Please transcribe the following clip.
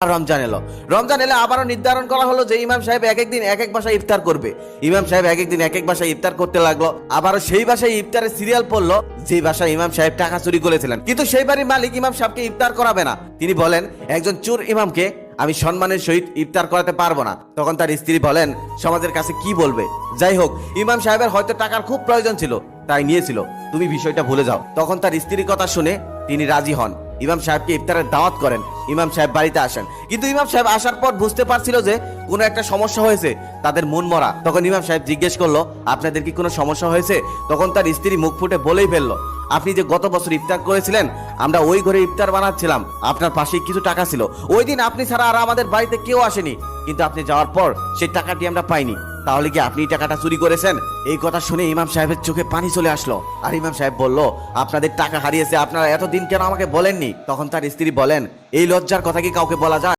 রমজান এলো। রমজান এলে আবারও নির্ধারণ করা হলো যে ইমাম সাহেব এক একদিন এক এক বাসায় ইফতার করবে। ইমাম সাহেব এক একদিন এক এক বাসায় ইফতার করতে লাগলো। আবারও সেই বাসায় ইফতারের সিরিয়াল পড়লো যে বাসায় ইমাম সাহেব টাকা চুরি করেছিলেন। কিন্তু সেই বাড়ির মালিক ইমাম সাহেবকে ইফতার করাবে না। তিনি বলেন, একজন চোর ইমামকে আমি সম্মানের সহিত ইফতার করাতে পারবো না। তখন তার স্ত্রী বলেন, সমাজের কাছে কি বলবে। যাই হোক, ইমাম সাহেবের হয়তো টাকার খুব প্রয়োজন ছিল, তাই নিয়েছিল। তুমি বিষয়টা ভুলে যাও। তখন তার স্ত্রীর কথা শুনে তিনি রাজি হন। ইমাম সাহেবকে ইফতারের দাওয়াত করেন। ইমাম সাহেব বাড়িতে আসেন, কিন্তু ইমাম সাহেব আসার পর বুঝতে পারছিল যে কোনো একটা সমস্যা হয়েছে, তাদের মন মরা। তখন ইমাম সাহেব জিজ্ঞেস করলো, আপনাদের কি কোনো সমস্যা হয়েছে? তখন তার স্ত্রী মুখ ফুটে বলেই ফেললো, আপনি যে গত বছর ইফতার করেছিলেন, আমরা ওই ঘরে ইফতার বানাচ্ছিলাম, আপনার পাশেই কিছু টাকা ছিল। ওই দিন আপনি ছাড়া আর আমাদের বাড়িতে কেউ আসেনি, কিন্তু আপনি যাওয়ার পর সেই টাকাটি আমরা পাইনি। তাহলে কি আপনি টাকাটা চুরি করেছেন? এই কথা শুনে ইমাম সাহেবের চোখে পানি চলে আসলো। আর ইমাম সাহেব বলল, আপনাদের টাকা হারিয়েছে, আপনারা এতদিন কেন আমাকে বলেননি? তখন তার স্ত্রী বলেন, এই লজ্জার কথা কি কাউকে বলা যায়?